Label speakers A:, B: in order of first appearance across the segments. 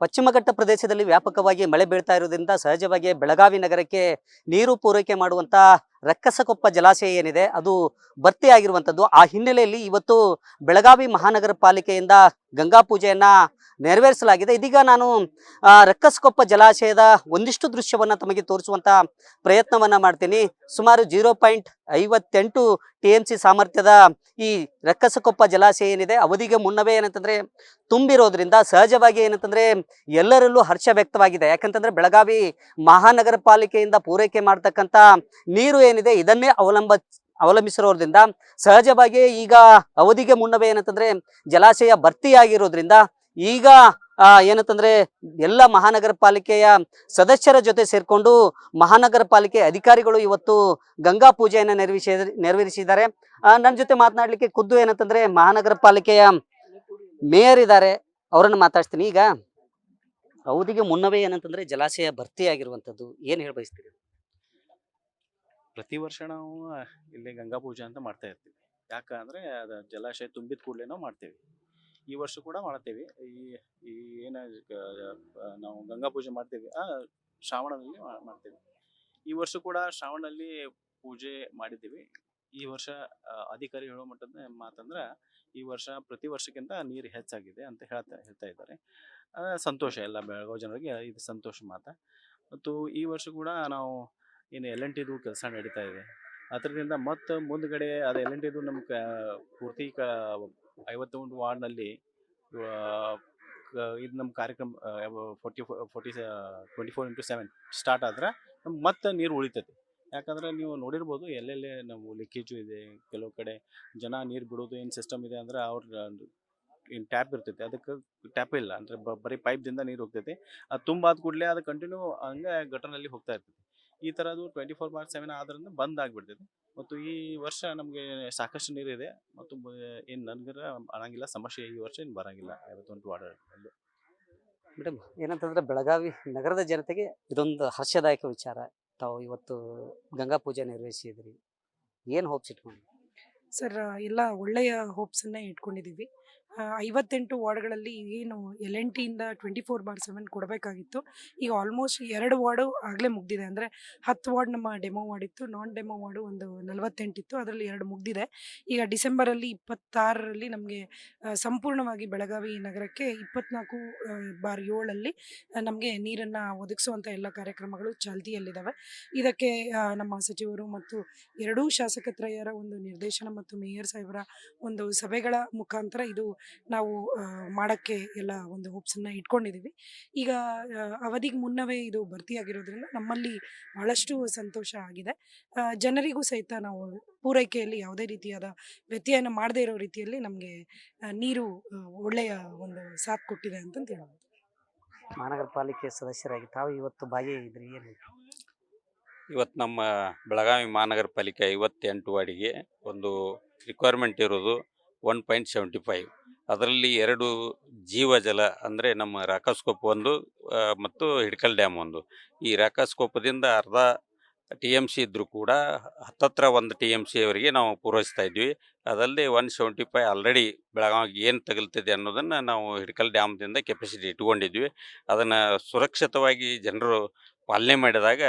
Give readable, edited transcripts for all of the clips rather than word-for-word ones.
A: ಪಶ್ಚಿಮ ಘಟ್ಟ ಪ್ರದೇಶದಲ್ಲಿ ವ್ಯಾಪಕವಾಗಿ ಮಳೆ ಬೀಳ್ತಾ ಇರೋದ್ರಿಂದ ಸಹಜವಾಗಿ ಬೆಳಗಾವಿ ನಗರಕ್ಕೆ ನೀರು ಪೂರೈಕೆ ಮಾಡುವಂತ ರಕ್ಕಸಕೊಪ್ಪ ಜಲಾಶಯ ಏನಿದೆ ಅದು ಭರ್ತಿ ಆಗಿರುವಂಥದ್ದು. ಆ ಹಿನ್ನೆಲೆಯಲ್ಲಿ ಇವತ್ತು ಬೆಳಗಾವಿ ಮಹಾನಗರ ಪಾಲಿಕೆಯಿಂದ ಗಂಗಾ ಪೂಜೆಯನ್ನ ನೆರವೇರಿಸಲಾಗಿದೆ. ಇದೀಗ ನಾನು ರಕ್ಕಸಕೊಪ್ಪ ಜಲಾಶಯದ ಒಂದಿಷ್ಟು ದೃಶ್ಯವನ್ನ ತಮಗೆ ತೋರಿಸುವಂತ ಪ್ರಯತ್ನವನ್ನ ಮಾಡ್ತೀನಿ. ಸುಮಾರು 0.58 TMC ಸಾಮರ್ಥ್ಯದ ಈ ರಕ್ಕಸಕೊಪ್ಪ ಜಲಾಶಯ ಏನಿದೆ ಅವಧಿಗೆ ಮುನ್ನವೇ ಏನಂತಂದ್ರೆ ತುಂಬಿರೋದ್ರಿಂದ ಸಹಜವಾಗಿ ಏನಂತಂದ್ರೆ ಎಲ್ಲರಲ್ಲೂ ಹರ್ಷ ವ್ಯಕ್ತವಾಗಿದೆ. ಯಾಕಂತಂದ್ರೆ ಬೆಳಗಾವಿ ಮಹಾನಗರ ಪಾಲಿಕೆಯಿಂದ ಪೂರೈಕೆ ಮಾಡ್ತಕ್ಕಂಥ ನೀರು ಏನಿದೆ ಇದನ್ನೇ ಅವಲಂಬಿಸಿರೋದ್ರಿಂದ ಸಹಜವಾಗಿ ಈಗ ಅವಧಿಗೆ ಮುನ್ನವೇ ಏನಂತಂದ್ರೆ ಜಲಾಶಯ ಭರ್ತಿಯಾಗಿರೋದ್ರಿಂದ ಈಗ ಏನಂತಂದ್ರೆ ಎಲ್ಲ ಮಹಾನಗರ ಪಾಲಿಕೆಯ ಸದಸ್ಯರ ಜೊತೆ ಸೇರ್ಕೊಂಡು ಮಹಾನಗರ ಪಾಲಿಕೆ ಅಧಿಕಾರಿಗಳು ಇವತ್ತು ಗಂಗಾ ಪೂಜೆಯನ್ನು ನೆರವೇರಿಸಿದ್ದಾರೆ. ನನ್ನ ಜೊತೆ ಮಾತನಾಡ್ಲಿಕ್ಕೆ ಖುದ್ದು ಏನಂತಂದ್ರೆ ಮಹಾನಗರ ಪಾಲಿಕೆಯ ಮೇಯರ್ ಇದ್ದಾರೆ, ಅವರನ್ನು ಮಾತಾಡ್ತೀನಿ. ಈಗ ಅವಧಿಗೆ ಮುನ್ನವೇ ಏನಂತಂದ್ರೆ ಜಲಾಶಯ ಭರ್ತಿಯಾಗಿರುವಂಥದ್ದು ಏನ್ ಹೇಳ ಬಯಸ್ತೀರಿ?
B: ಪ್ರತಿ ವರ್ಷ ನಾವು ಇಲ್ಲಿ ಗಂಗಾ ಪೂಜೆ ಅಂತ ಮಾಡ್ತಾ ಇರ್ತೀವಿ. ಯಾಕಂದ್ರೆ ಅದು ಜಲಾಶಯ ತುಂಬಿದ ಕೂಡಲೇ ನಾವು ಮಾಡ್ತೇವೆ. ಈ ವರ್ಷ ಕೂಡ ಮಾಡ್ತೇವೆ. ಈ ಏನ ನಾವು ಗಂಗಾ ಪೂಜೆ ಮಾಡ್ತೇವೆ ಶ್ರಾವಣದಲ್ಲಿ ಮಾಡ್ತೇವೆ. ಈ ವರ್ಷ ಕೂಡ ಶ್ರಾವಣದಲ್ಲಿ ಪೂಜೆ ಮಾಡಿದ್ದೀವಿ. ಈ ವರ್ಷ ಅಧಿಕಾರಿ ಹೇಳೋ ಮಟ್ಟದ ಮಾತಂದ್ರೆ ಈ ವರ್ಷ ಪ್ರತಿ ವರ್ಷಕ್ಕಿಂತ ನೀರು ಹೆಚ್ಚಾಗಿದೆ ಅಂತ ಹೇಳ್ತಾ ಇದ್ದಾರೆ. ಸಂತೋಷ, ಎಲ್ಲ ಬೆಳಗಾವಿ ಜನರಿಗೆ ಇದು ಸಂತೋಷ ಮಾತ. ಮತ್ತು ಈ ವರ್ಷ ಕೂಡ ನಾವು ಏನು L&Tದು ಕೆಲಸ ನಡೀತಾ ಇದೆ. ಅದರಿಂದ ಮತ್ತು ಮುಂದ್ಗಡೆ ಅದು L&Tದು ನಮ್ಮ ಪೂರ್ತಿ 51 ವಾರ್ಡ್ನಲ್ಲಿ ಇದು ನಮ್ಮ ಕಾರ್ಯಕ್ರಮ 24x7 ಸ್ಟಾರ್ಟ್ ಆದ್ರೆ ನಮ್ಗೆ ಮತ್ತೆ ನೀರು ಉಳಿತೈತಿ. ಯಾಕಂದ್ರೆ ನೀವು ನೋಡಿರ್ಬೋದು ಎಲ್ಲೆಲ್ಲೇ ನಾವು ಲೀಕೇಜು ಇದೆ, ಕೆಲವು ಕಡೆ ಜನ ನೀರು ಬಿಡೋದು ಏನು ಸಿಸ್ಟಮ್ ಇದೆ ಅಂದ್ರೆ ಅವ್ರ ಏನು ಟ್ಯಾಪ್ ಇರ್ತೈತಿ, ಅದಕ್ಕೆ ಟ್ಯಾಪ್ ಇಲ್ಲ ಅಂದರೆ ಬರೀ ಪೈಪ್ದಿಂದ ನೀರು ಹೋಗ್ತೈತಿ. ಅದು ತುಂಬ ಆದ ಕೂಡಲೇ ಅದು ಕಂಟಿನ್ಯೂ ಹಂಗೆ ಗಟರ್ನಲ್ಲಿ ಹೋಗ್ತಾ ಇರ್ತೈತಿ. ಈ ಥರದ್ದು 24/7 ಆದ್ರಿಂದ ಬಂದ್ ಆಗಿಬಿಡ್ತೈತಿ. ಮತ್ತು ಈ ವರ್ಷ ನಮಗೆ ಸಾಕಷ್ಟು ನೀರಿದೆ ಮತ್ತು ಏನು ನನಗರ ಅನ್ನಂಗಿಲ್ಲ ಸಮಸ್ಯೆ ಈ ವರ್ಷ ಏನು ಬರೋಂಗಿಲ್ಲ 51 ವಾರ್ಡ್.
A: ಮೇಡಮ್, ಏನಂತಂದ್ರೆ ಬೆಳಗಾವಿ ನಗರದ ಜನತೆಗೆ ಇದೊಂದು ಹರ್ಷದಾಯಕ ವಿಚಾರ. ತಾವು ಇವತ್ತು ಗಂಗಾ ಪೂಜೆ ನೆರವೇರಿಸಿದ್ರಿ, ಏನು ಹೋಪ್ಸ್ ಇಟ್ಕೊಂಡು?
C: ಸರ್, ಎಲ್ಲ ಒಳ್ಳೆಯ ಹೋಪ್ಸನ್ನೇ ಇಟ್ಕೊಂಡಿದ್ದೀವಿ. 58 ವಾರ್ಡ್ಗಳಲ್ಲಿ ಏನು L&Tಯಿಂದ 24/7 ಕೊಡಬೇಕಾಗಿತ್ತು. ಈಗ ಆಲ್ಮೋಸ್ಟ್ 2 ವಾರ್ಡು ಆಗಲೇ ಮುಗ್ದಿದೆ. ಅಂದರೆ 10 ವಾರ್ಡ್ ನಮ್ಮ ಡೆಮೋ ವಾರ್ಡ್ ಇತ್ತು, ನಾನ್ ಡೆಮೋ ವಾರ್ಡು ಒಂದು 48 ಇತ್ತು, ಅದರಲ್ಲಿ 2 ಮುಗ್ದಿದೆ. ಈಗ ಡಿಸೆಂಬರಲ್ಲಿ 26ರಲ್ಲಿ ನಮಗೆ ಸಂಪೂರ್ಣವಾಗಿ ಬೆಳಗಾವಿ ನಗರಕ್ಕೆ 24/7 ನಮಗೆ ನೀರನ್ನು ಒದಗಿಸುವಂಥ ಎಲ್ಲ ಕಾರ್ಯಕ್ರಮಗಳು ಚಾಲ್ತಿಯಲ್ಲಿದ್ದಾವೆ. ಇದಕ್ಕೆ ನಮ್ಮ ಸಚಿವರು ಮತ್ತು ಎರಡೂ ಶಾಸಕತ್ರಯರ ಒಂದು ನಿರ್ದೇಶನ ಮತ್ತು ಮೇಯರ್ ಸಾಹೇಬರ ಒಂದು ಸಭೆಗಳ ಮುಖಾಂತರ ಇದು ನಾವು ಮಾಡೋಕ್ಕೆ ಎಲ್ಲ ಒಂದು ಹೋಪ್ಸನ್ನು ಇಟ್ಕೊಂಡಿದ್ದೀವಿ. ಈಗ ಅವಧಿಗೆ ಮುನ್ನವೇ ಇದು ಭರ್ತಿಯಾಗಿರೋದ್ರಿಂದ ನಮ್ಮಲ್ಲಿ ಬಹಳಷ್ಟು ಸಂತೋಷ ಆಗಿದೆ. ಜನರಿಗೂ ಸಹಿತ ನಾವು ಪೂರೈಕೆಯಲ್ಲಿ ಯಾವುದೇ ರೀತಿಯಾದ ವ್ಯತ್ಯಯನ ಮಾಡದೇ ಇರೋ ರೀತಿಯಲ್ಲಿ ನಮಗೆ ನೀರು ಒಳ್ಳೆಯ ಒಂದು ಸಾಥ್ ಕೊಟ್ಟಿದೆ ಅಂತ ಹೇಳ್ಬೋದು.
A: ಮಹಾನಗರ ಪಾಲಿಕೆ ಸದಸ್ಯರಾಗಿ ತಾವು ಇವತ್ತು ಭಾಗಿಯಾಗಿದ್ರಿ, ಏನು?
D: ಇವತ್ತು ನಮ್ಮ ಬೆಳಗಾವಿ ಮಹಾನಗರ ಪಾಲಿಕೆ 58 ವಾರ್ಡಿಗೆ ಒಂದು ರಿಕ್ವೈರ್ಮೆಂಟ್ ಇರೋದು 1.75. ಅದರಲ್ಲಿ 2 ಜೀವಜಲ ಅಂದರೆ ನಮ್ಮ ರಾಕಸ್ಕೋಪ್ ಒಂದು ಮತ್ತು ಹಿಡ್ಕಲ್ ಡ್ಯಾಮ್ ಒಂದು. ಈ ರಾಕಸ್ಕೋಪದಿಂದ ಅರ್ಧ TMC ಇದ್ದರೂ ಕೂಡ ಹತ್ತತ್ರ 1 TMC ಅವರಿಗೆ ನಾವು ಪೂರೈಸ್ತಾ ಇದ್ವಿ. ಅದಲ್ಲದೆ 175 ಆಲ್ರೆಡಿ ಬೆಳಗಾವಿಗೆ ಏನು ತಗಲ್ತಿದೆ ಅನ್ನೋದನ್ನು ನಾವು ಹಿಡ್ಕಲ್ ಡ್ಯಾಮ್ದಿಂದ ಕೆಪಾಸಿಟಿ ಇಟ್ಕೊಂಡಿದ್ವಿ. ಅದನ್ನು ಸುರಕ್ಷಿತವಾಗಿ ಜನರು ಪಾಲನೆ ಮಾಡಿದಾಗ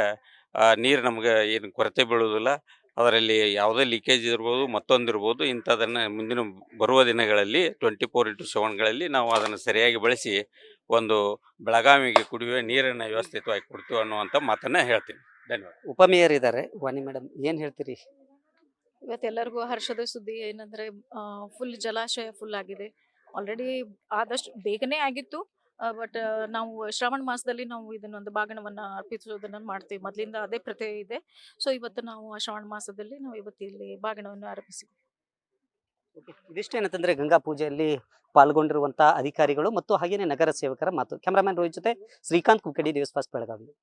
D: ನೀರು ನಮ್ಗೆ ಏನು ಕೊರತೆ ಬೀಳೋದಿಲ್ಲ. ಅದರಲ್ಲಿ ಯಾವುದೇ ಲೀಕೇಜ್ ಇರ್ಬೋದು, ಮತ್ತೊಂದಿರ್ಬೋದು, ಇಂಥದನ್ನು ಮುಂದಿನ ಬರುವ ದಿನಗಳಲ್ಲಿ 24x7ಗಳಲ್ಲಿ ನಾವು ಅದನ್ನು ಸರಿಯಾಗಿ ಬಳಸಿ ಒಂದು ಬೆಳಗಾವಿಗೆ ಕುಡಿಯುವ ನೀರನ್ನು ವ್ಯವಸ್ಥಿತವಾಗಿ ಕೊಡ್ತೀವಿ ಅನ್ನುವಂಥ ಮಾತನ್ನು ಹೇಳ್ತೀನಿ. ಧನ್ಯವಾದ.
A: ಉಪಮೇಯರ್ ಇದ್ದಾರೆ, ವಾಣಿ ಮೇಡಮ್, ಏನು ಹೇಳ್ತೀರಿ?
E: ಇವತ್ತೆಲ್ಲರಿಗೂ ಹರ್ಷದ ಸುದ್ದಿ ಏನಂದ್ರೆ ಫುಲ್ ಜಲಾಶಯ ಫುಲ್ ಆಗಿದೆ. ಆಲ್ರೆಡಿ ಆದಷ್ಟು ಬೇಗನೆ ಆಗಿತ್ತು. ಬಟ್ ನಾವು ಶ್ರಾವಣ ಮಾಸದಲ್ಲಿ ನಾವು ಇದನ್ನೊಂದು ಬಾಗಿಣವನ್ನು ಅರ್ಪಿಸೋದನ್ನು ಮಾಡ್ತೀವಿ. ಮೊದಲಿಂದ ಅದೇ ಪ್ರಥೆ ಇದೆ. ಸೊ ಇವತ್ತು ನಾವು ಶ್ರಾವಣ ಮಾಸದಲ್ಲಿ ನಾವು ಇವತ್ತು ಇಲ್ಲಿ ಬಾಗಿಣವನ್ನು ಅರ್ಪಿಸಿದ್ವಿ.
A: ಇದಿಷ್ಟು ಏನಂತಂದ್ರೆ ಗಂಗಾ ಪೂಜೆಯಲ್ಲಿ ಪಾಲ್ಗೊಂಡಿರುವಂತಹ ಅಧಿಕಾರಿಗಳು ಮತ್ತು ಹಾಗೇನೆ ನಗರ ಸೇವಕರ ಮಾತು. ಕ್ಯಾಮರಾಮನ್ ರೋಹಿತ್ ಜೊತೆ ಶ್ರೀಕಾಂತ್ ಕುಕ್ಕಡಿ, ನ್ಯೂಸ್ ಫಸ್ಟ್ ಬೆಳಗಾವಿ.